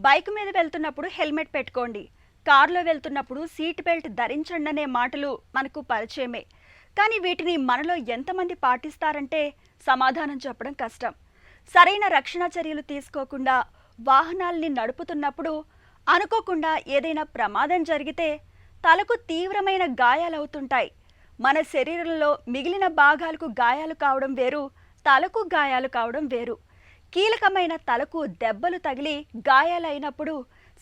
Bike మీద వెళ్తున్నప్పుడు helmet పెట్టుకోండి, కారులో వెళ్తున్నప్పుడు సీట్ బెల్ట్ ధరించండి అనే మాటలు మనకు పరిచయమే. కానీ వీటిని మనలో ఎంతమంది పాటిస్తారంటే సమాధానం చెప్పడం కష్టం. సరైన రక్షణ చర్యలు తీసుకోకుండా వాహనాల్ని నడుపుతున్నప్పుడు అనుకోకుండా ఏదైనా ప్రమాదం జరిగితే తలకు తీవ్రమైన గాయాలవుతుంటాయి. మన శరీరంలో మిగిలిన భాగాలకు గాయాలు కావడం వేరు, తలకు గాయాలు కావడం వేరు. కీలకమైన తలకు దెబ్బలు తగిలి గాయాలైనప్పుడు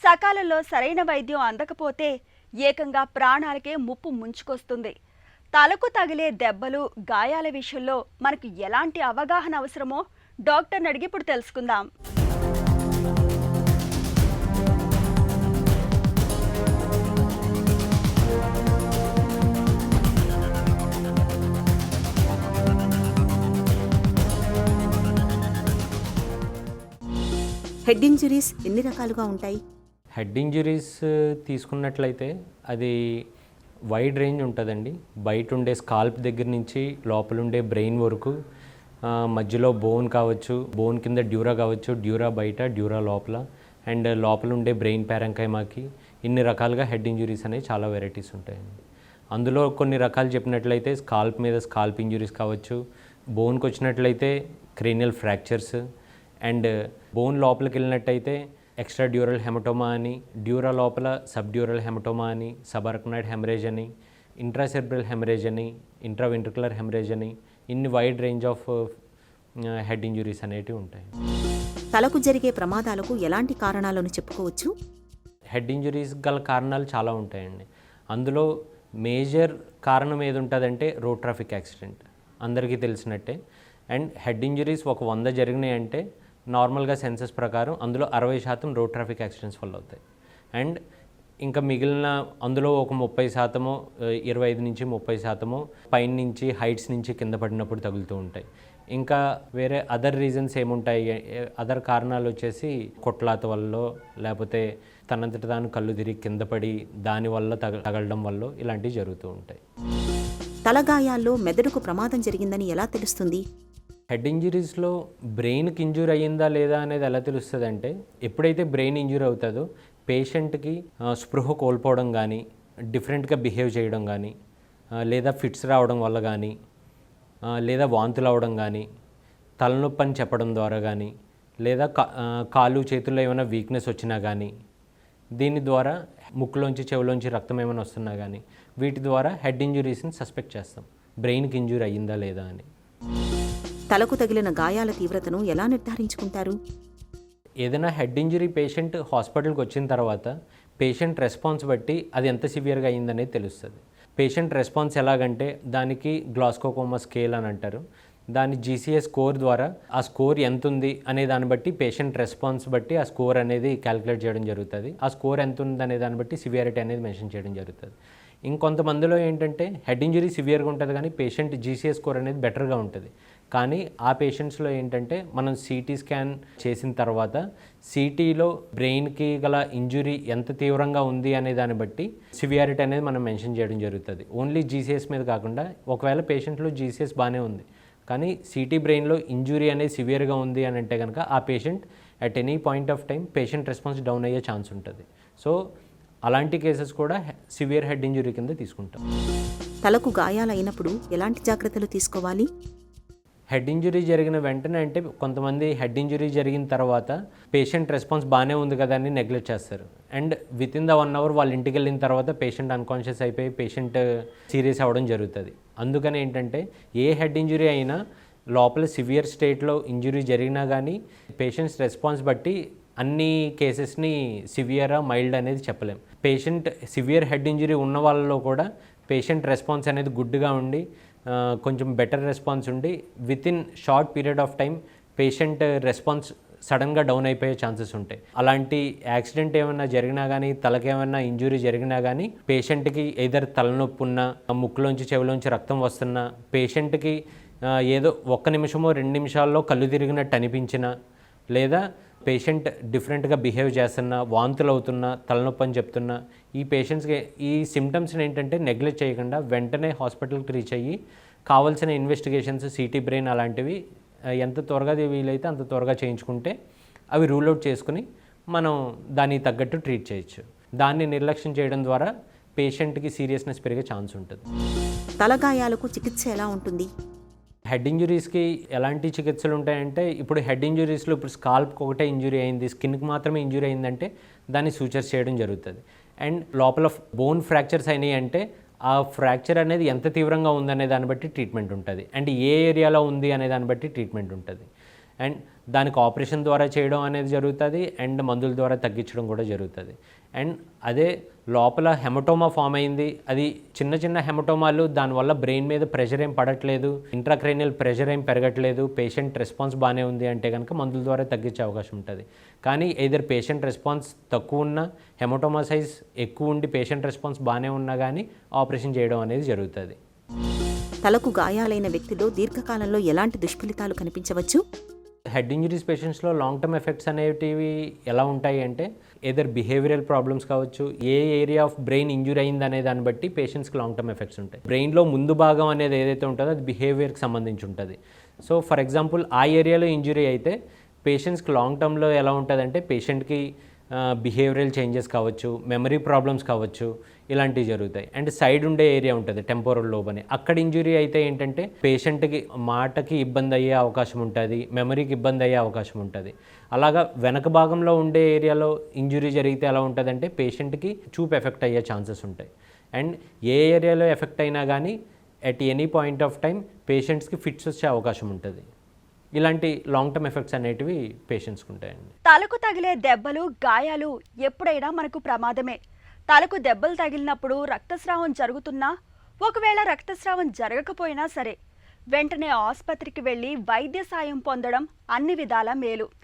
సకాలంలో సరైన వైద్యం అందకపోతే ఏకంగా ప్రాణాలకే ముప్పు ముంచుకొస్తుంది. తలకు తగిలే దెబ్బలు, గాయాల విషయంలో మనకు ఎలాంటి అవగాహన అవసరమో డాక్టర్ని అడిగి ఇప్పుడు తెలుసుకుందాం. హెడ్ ఇంజురీస్ ఎన్ని రకాలుగా ఉంటాయి? హెడ్ ఇంజురీస్ తీసుకున్నట్లయితే అది వైడ్ రేంజ్ ఉంటుందండి. బయట ఉండే స్కాల్ప్ దగ్గర నుంచి లోపల ఉండే బ్రెయిన్ వరకు, మధ్యలో బోన్ కావచ్చు, బోన్ కింద డ్యూరా కావచ్చు, డ్యూరా బయట, డ్యూరా లోపల, అండ్ లోపల ఉండే బ్రెయిన్ ప్యారంకైమాకి, ఇన్ని రకాలుగా హెడ్ ఇంజురీస్ అనేవి చాలా వెరైటీస్ ఉంటాయండి. అందులో కొన్ని రకాలు చెప్పినట్లయితే స్కాల్ప్ మీద స్కాల్ప్ ఇంజురీస్ కావచ్చు, బోన్కి వచ్చినట్లయితే క్రేనియల్ ఫ్రాక్చర్స్, అండ్ బోన్ లోపలికి వెళ్ళినట్టయితే ఎక్స్ట్రా డ్యూరల్ హెమటోమా అని, డ్యూరా లోపల సబ్ డ్యూరల్ హెమటోమా అని, సబర్కనాయిడ్ హెమరేజ్ అని, ఇంట్రాసెర్బ్రల్ హెమరేజ్ అని, ఇంట్రావెంట్రికులర్ హెమరేజ్ అని, ఇన్ని wide range of head injuries అనేటివి ఉంటాయి. తలకు జరిగే ప్రమాదాలకు ఎలాంటి కారణాలను చెప్పుకోవచ్చు? హెడ్ ఇంజురీస్ గల కారణాలు చాలా ఉంటాయండి. అందులో మేజర్ కారణం ఏది ఉంటుందంటే రోడ్ ట్రాఫిక్ యాక్సిడెంట్, అందరికీ తెలిసినట్టే. అండ్ హెడ్ ఇంజురీస్ ఒక 100 జరిగినాయి అంటే నార్మల్గా సెన్సస్ ప్రకారం అందులో 60% రోడ్ ట్రాఫిక్ యాక్సిడెంట్స్ వల్ల అవుతాయి. అండ్ ఇంకా మిగిలిన అందులో ఒక 30%, 25 నుంచి 30% పైన నుంచి హైట్స్ నుంచి కింద పడినప్పుడు తగులుతూ ఉంటాయి. ఇంకా వేరే అదర్ రీజన్స్ ఏముంటాయి, అదర్ కారణాలు వచ్చేసి కొట్లాత వల్ల, లేకపోతే తనంతట తాను కళ్ళు తిరిగి కింద పడి దానివల్ల తగలడం వల్ల ఇలాంటివి జరుగుతూ ఉంటాయి. తలగాయాల్లో మెదడుకు ప్రమాదం జరిగిందని ఎలా తెలుస్తుంది? హెడ్ ఇంజురీస్లో బ్రెయిన్కి ఇంజూర్ అయ్యిందా లేదా అనేది ఎలా తెలుస్తుంది అంటే, ఎప్పుడైతే బ్రెయిన్ ఇంజూర్ అవుతుందో పేషెంట్కి స్పృహ కోల్పోవడం కానీ, డిఫరెంట్గా బిహేవ్ చేయడం కానీ, లేదా ఫిట్స్ రావడం వల్ల కానీ, లేదా వాంతులు అవడం కానీ, తలనొప్పి అని చెప్పడం ద్వారా కానీ, లేదా కాళ్ళు చేతుల్లో ఏమైనా వీక్నెస్ వచ్చినా కానీ, దీని ద్వారా ముక్కులోంచి చెవులోంచి రక్తం ఏమైనా వస్తున్నా కానీ, వీటి ద్వారా హెడ్ ఇంజురీస్ని సస్పెక్ట్ చేస్తాం, బ్రెయిన్కి ఇంజూర్ అయ్యిందా లేదా అని. తలకు తగిలిన గాయాల తీవ్రతను ఎలా నిర్ధారించుకుంటారు? ఏదైనా హెడ్ ఇంజురీ పేషెంట్ హాస్పిటల్కి వచ్చిన తర్వాత పేషెంట్ రెస్పాన్స్ బట్టి అది ఎంత సివియర్గా అయ్యిందనేది తెలుస్తుంది. పేషెంట్ రెస్పాన్స్ ఎలాగంటే దానికి గ్లాస్కోకోమా స్కేల్ అని అంటారు. దాని జీసీఎస్ స్కోర్ ద్వారా ఆ స్కోర్ ఎంత ఉంది అనే దాన్ని బట్టి పేషెంట్ రెస్పాన్స్ బట్టి ఆ స్కోర్ అనేది క్యాలిక్యులేట్ చేయడం జరుగుతుంది. ఆ స్కోర్ ఎంత ఉంది అనే దాన్ని బట్టి సివియారిటీ అనేది మెన్షన్ చేయడం జరుగుతుంది. ఇంకొంతమందిలో ఏంటంటే హెడ్ ఇంజురీ సివియర్గా ఉంటుంది కానీ పేషెంట్ జీసీఎస్ స్కోర్ అనేది బెటర్గా ఉంటుంది. కానీ ఆ పేషెంట్స్లో ఏంటంటే మనం సిటీ స్కాన్ చేసిన తర్వాత సిటీలో బ్రెయిన్కి గల ఇంజురీ ఎంత తీవ్రంగా ఉంది అనే దాన్ని బట్టి సివియారిటీ అనేది మనం మెన్షన్ చేయడం జరుగుతుంది. ఓన్లీ జీసీఎస్ మీద కాకుండా ఒకవేళ పేషెంట్లో జీసీఎస్ బాగానే ఉంది కానీ సిటీ బ్రెయిన్లో ఇంజురీ అనేది సివియర్గా ఉంది అని అంటే కనుక ఆ patient at any point of time patient response down అయ్యే ఛాన్స్ ఉంటుంది. సో అలాంటి కేసెస్ కూడా సివియర్ హెడ్ ఇంజురీ కింద తీసుకుంటాం. తలకు గాయాలైనప్పుడు ఎలాంటి జాగ్రత్తలు తీసుకోవాలి? హెడ్ ఇంజురీ జరిగిన వెంటనే అంటే కొంతమంది హెడ్ ఇంజురీ జరిగిన తర్వాత పేషెంట్ రెస్పాన్స్ బాగానే ఉంది కదా అని నెగ్లెక్ట్ చేస్తారు. And within the 1 hour వాళ్ళ ఇంటికి వెళ్ళిన తర్వాత పేషెంట్ అన్కాన్షియస్ అయిపోయి పేషెంట్ సీరియస్ అవ్వడం జరుగుతుంది. అందుకని ఏంటంటే ఏ హెడ్ ఇంజురీ అయినా లోపల సివియర్ స్టేట్లో ఇంజురీ జరిగినా కానీ పేషెంట్స్ రెస్పాన్స్ బట్టి అన్ని కేసెస్ని సివియరా మైల్డ్ అనేది చెప్పలేం. పేషెంట్ సివియర్ హెడ్ ఇంజురీ ఉన్న వాళ్ళలో కూడా పేషెంట్ రెస్పాన్స్ అనేది గుడ్గా ఉండి కొంచెం బెటర్ రెస్పాన్స్ ఉండి with in short period of time patient response సడన్గా డౌన్ అయిపోయే ఛాన్సెస్ ఉంటాయి. అలాంటి యాక్సిడెంట్ ఏమైనా జరిగినా కానీ తలకేమైనా ఇంజురీ జరిగినా కానీ పేషెంట్కి ఎయిదర్ తలనొప్పి ఉన్నా, ముక్కులోంచి చెవిలోంచి రక్తం వస్తున్నా, పేషెంట్కి ఏదో 1 నిమిషమో 2 నిమిషాల్లో కళ్ళు తిరిగినట్టు అనిపించినా, లేదా పేషెంట్ డిఫరెంట్గా బిహేవ్ చేస్తున్నా, వాంతులు అవుతున్నా, తలనొప్పి అని చెప్తున్నా, ఈ పేషెంట్స్కి ఈ సిమ్టమ్స్ని ఏంటంటే నెగ్లెక్ట్ చేయకుండా వెంటనే హాస్పిటల్కి రీచ్ అయ్యి కావాల్సిన ఇన్వెస్టిగేషన్స్, సిటీ బ్రెయిన్ అలాంటివి ఎంత త్వరగా వీలైతే అంత త్వరగా చేయించుకుంటే అవి రూల్ అవుట్ చేసుకుని మనం దానికి తగ్గట్టు ట్రీట్ చేయొచ్చు. దాన్ని నిర్లక్ష్యం చేయడం ద్వారా పేషెంట్కి సీరియస్నెస్ పెరిగే ఛాన్స్ ఉంటుంది. తలగాయాలకు చికిత్స ఎలా ఉంటుంది? హెడ్ ఇంజురీస్కి ఎలాంటి చికిత్సలు ఉంటాయంటే, ఇప్పుడు హెడ్ ఇంజురీస్లో ఇప్పుడు స్కాల్ప్కి ఒకటే ఇంజురీ అయింది, స్కిన్కి మాత్రమే ఇంజురీ అయిందంటే దాన్ని సూచర్స్ చేయడం జరుగుతుంది. అండ్ లోపల బోన్ ఫ్రాక్చర్స్ అయినాయి అంటే ఆ ఫ్రాక్చర్ అనేది ఎంత తీవ్రంగా ఉందనే దాన్ని బట్టి ట్రీట్మెంట్ ఉంటుంది. అండ్ ఏ ఏరియాలో ఉంది అనే దాన్ని బట్టి ట్రీట్మెంట్ ఉంటుంది. అండ్ దానికి ఆపరేషన్ ద్వారా చేయడం అనేది జరుగుతుంది, అండ్ మందుల ద్వారా తగ్గించడం కూడా జరుగుతుంది. అండ్ అదే లోపల హెమటోమా ఫామ్ అయింది, అది చిన్న చిన్న హెమటోమాలు, దానివల్ల బ్రెయిన్ మీద ప్రెషర్ ఏం పడట్లేదు, ఇంట్రాక్రేనియల్ ప్రెషర్ ఏం పెరగట్లేదు, పేషెంట్ రెస్పాన్స్ బాగానే ఉంది అంటే కనుక మందుల ద్వారా తగ్గించే అవకాశం ఉంటుంది. కానీ ఏదర్ పేషెంట్ రెస్పాన్స్ తక్కువ ఉన్నా, హెమటోమా సైజ్ ఎక్కువ ఉండి పేషెంట్ రెస్పాన్స్ బాగానే ఉన్నా కానీ ఆపరేషన్ చేయడం అనేది జరుగుతుంది. తలకు గాయాలైన వ్యక్తిలో దీర్ఘకాలంలో ఎలాంటి దుష్ఫలితాలు కనిపించవచ్చు? హెడ్ ఇంజరీస్ పేషెంట్స్లో లాంగ్ టర్మ్ ఎఫెక్ట్స్ అనేటివి ఎలా ఉంటాయి అంటే, ఏదర్ బిహేవియరల్ ప్రాబ్లమ్స్ కావచ్చు, ఏ ఏరియా ఆఫ్ బ్రెయిన్ ఇంజూరీ అయింది అనే దాన్ని బట్టి పేషెంట్స్కి లాంగ్ టర్మ్ ఎఫెక్ట్స్ ఉంటాయి. బ్రెయిన్లో ముందు భాగం అనేది ఏదైతే ఉంటుందో అది బిహేవియర్కి సంబంధించి ఉంటుంది. సో ఫర్ ఎగ్జాంపుల్ ఆ ఏరియాలో ఇంజురీ అయితే పేషెంట్స్కి లాంగ్ టర్మ్లో ఎలా ఉంటుందంటే, పేషెంట్కి బిహేవియరల్ చేంజెస్ కావచ్చు, మెమరీ ప్రాబ్లమ్స్ కావచ్చు, ఇలాంటివి జరుగుతాయి. అండ్ సైడ్ ఉండే ఏరియా ఉంటుంది టెంపోరల్ లోబ్ అని, అక్కడ ఇంజురీ అయితే ఏంటంటే పేషెంట్కి మాటకి ఇబ్బంది అయ్యే అవకాశం ఉంటుంది, మెమరీకి ఇబ్బంది అయ్యే అవకాశం ఉంటుంది. అలాగా వెనక భాగంలో ఉండే ఏరియాలో ఇంజురీ జరిగితే ఎలా ఉంటుందంటే పేషెంట్కి చూపు ఎఫెక్ట్ అయ్యే ఛాన్సెస్ ఉంటాయి. అండ్ ఏ ఏరియాలో ఎఫెక్ట్ అయినా కానీ at any point of time పేషెంట్స్కి ఫిట్స్ వచ్చే అవకాశం ఉంటుంది. ఇలాంటి లాంగ్ టర్మ్ ఎఫెక్ట్స్ అనేటివి పేషెంట్స్కి ఉంటాయండి. తలకు తగిలే దెబ్బలు, గాయాలు ఎప్పుడైనా మనకు ప్రమాదమే. తలకు దెబ్బలు తగిలినప్పుడు రక్తస్రావం జరుగుతున్నా, ఒకవేళ రక్తస్రావం జరగకపోయినా సరే వెంటనే ఆసుపత్రికి వెళ్ళి వైద్య సాయం పొందడం అన్ని విధాల మేలు.